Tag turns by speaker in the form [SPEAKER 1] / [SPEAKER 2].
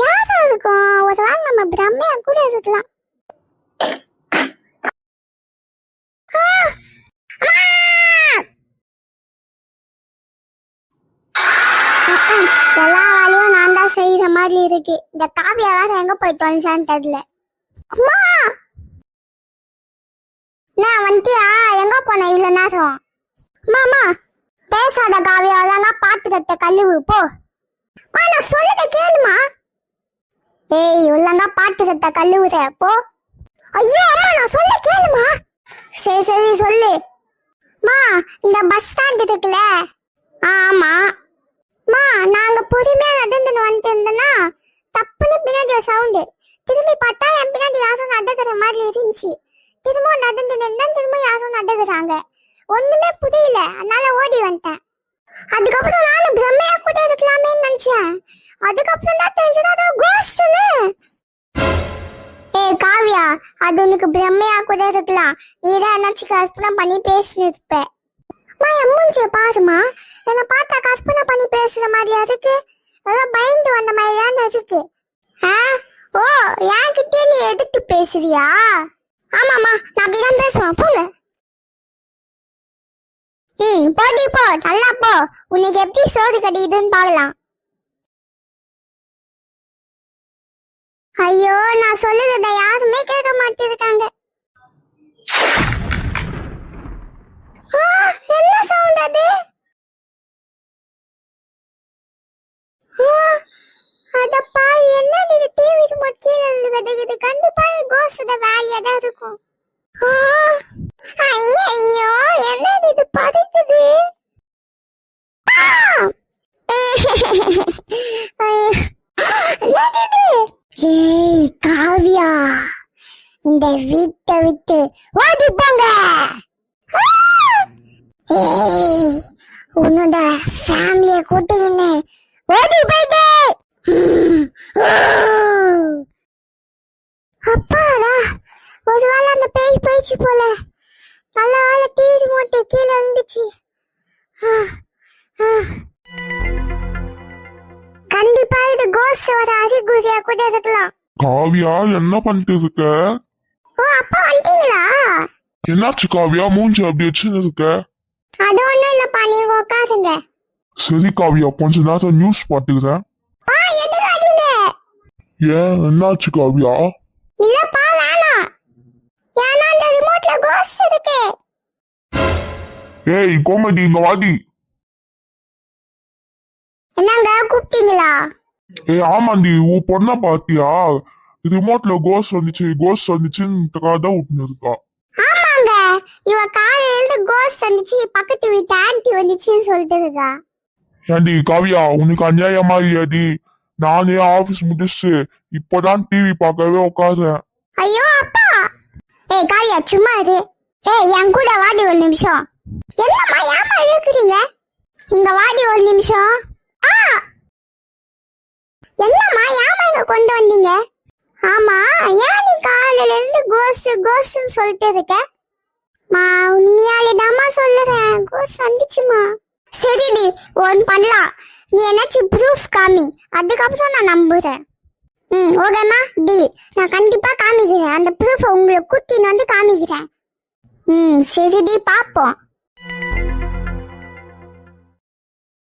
[SPEAKER 1] யாரா இருக்கும்? ஒரு வேளை நம்ம பிரம்மையா கூட இருக்கலாம். எல்லா வேலையும் நான் தான் செய்யற மாதிரி இருக்கு. இந்த காவியா வேற எங்க போயிட்டு வந்துச்சான்னு தெரியல. அம்மா நான் வந்துட்டியா? எங்க போன இவ்வளவு நேரம்? மாமா பேசாத காவியா, அதான் பாத்துக்கிட்ட கழுவு போ. நான் சொல்லுத கேளுமா. ஏய் உள்ளங்க பாத்துக்கிட்ட கழுவுற போ. ஐயோ அம்மா நான் சொல்ல கேளுமா. சரி சரி சொல்லு. மா இந்த பஸ் ஸ்டாண்ட் இருக்குல்ல? ஆமா மா, நாங்க பொறுமையா நடந்து வந்துட்டு இருந்தோம்னா தப்புன்னு பின்னாடி சவுண்டு. திரும்பி பார்த்தா என் பின்னாடி யாரும் நடக்கிற மாதிரி இருந்துச்சு. திரும்பவும் நடந்து நின்றா திரும்ப யாரும் நடக்குறாங்க. ஒண்ணுமே புரியல, அதனால ஓடி வந்துட்டேன். அதுக்கப்புறம் நானும் பிரம்மையா கூட இருக்கலாமே நினைச்சேன். அதுக்கப்புறம் தான் தெரிஞ்சது கோஸ்ட்னு. ஏய் காவியா, அது உனக்கு பிரம்மையா கூட இருக்கலாம். நீதான் என்னாச்சு கற்பனை பண்ணி பேசினு இருப்ப. என் மூஞ்சிய பாருமா, என்னை பார்த்தா கற்பனை பண்ணி பேசுற மாதிரி அதுக்கு எல்லாம் பயந்து வந்த மாதிரி தான் இருக்கு. ஓ என்கிட்டே நீ எதிர்த்து பேசுறியா? ஆமாமா நான் அப்படிதான் பேசுவேன். போங்க. போடி போ, நல்லா போ. உனக்கு எப்படி சோறு கட்டிக்குதுன்னு பாக்கலாம். ஐயோ நான் சொல்லுறத யாருமே கேட்க மாட்டிருக்காங்க. என்ன சவுண்ட் அது? அத பாரு, என்னது இது? டிவி ரிமோட் கீழே விழுகுது. கண்டிப்பா கோஸ்டோட வேலையா தான் இருக்கும். ஐயோ என்னது இது பறக்குது? ஏய் காவியா, இந்த வீட்டை விட்டு ஓடி போங்க. ஏய் உன்னோட ஃபேமிலிய கூட்டிக்கின்னு ஓடி போயிட்டு. அப்பாடா, ஒரு வேளை அந்த பேய் போயிடுச்சு போல. நல்ல வேலை டிவி மூட்டை கீழே இருந்துச்சு. கண்டிப்பா இது கோஸ்ட் வர அறிகுறியா கூட இருக்கலாம்.
[SPEAKER 2] காவியா என்ன பண்ணிட்டு இருக்க?
[SPEAKER 1] ஓ அப்பா வந்துட்டீங்களா?
[SPEAKER 2] என்னாச்சு காவியா, மூஞ்சி அப்படி வச்சுன்னு இருக்க?
[SPEAKER 1] அது ஒண்ணும் இல்லப்பா, நீங்க உட்காருங்க.
[SPEAKER 2] சரி காவியா, கொஞ்ச நேரம் நியூஸ் பாத்துக்கிறேன்.
[SPEAKER 1] எதுக்கு அடிங்க?
[SPEAKER 2] ஏன் என்னாச்சு காவியா?
[SPEAKER 1] இல்லப்பா வேணாம், ஏன்னா அந்த ரிமோட்ல கோஸ்ட் இருக்கு.
[SPEAKER 2] ஏய் கோமதி இங்க வாடி.
[SPEAKER 1] என்னங்க கூப்பிட்டீங்களா?
[SPEAKER 2] ஏய் ஆமாண்டி, உன் பொண்ண பாத்தியா? ரிமோட்ல கோஸ்ட் வந்துச்சுன்னு கதை விட்டுன்னு இருக்கா.
[SPEAKER 1] ஆமாங்க, இவ காலையில இருந்து கோஸ்ட் வந்துச்சு, பக்கத்து வீட்டு ஆன்ட்டி வந்துச்சுன்னு சொல்லிட்டு இருக்கா.
[SPEAKER 2] ஏண்டி காவியா, உனக்கு அநியாயமா இல்லையாடி? நானே ஆபீஸ் முடிச்சு இப்பதான் டிவி பார்க்கவே உட்கார்றேன்.
[SPEAKER 1] ஐயோ அப்பா. ஏய் காவியா சும்மா இரு. ஏய் என் கூட வாடி ஒரு நிமிஷம். என்னம்மா ஏமா இழுக்குறீங்க? இங்க வாடி ஒரு நிமிஷம். என்னம்மா ஏமா இங்க கொண்டு வந்தீங்க? ஆமா, ஏன் நீ காலையில இருந்து கோஸ்ட்னு சொல்லிட்டு இருக்க? மா உண்மையாலேதாம்மா சொல்லுறேன், கோஸ்ட் வந்துச்சுமா. சரி நீ ஒன்னு பண்ணலாம், நீ என்னாச்சும் ப்ரூஃப் காமி, அதுக்கப்புறம் நான் நம்புறேன். ஓகேம்மா டீல். நான் கண்டிப்பா காமிக்கிறேன், அந்த ப்ரூஃப் உங்களுக்கு கூட்டின்னு வந்து காமிக்கிறேன். சரிடி பாப்போம்.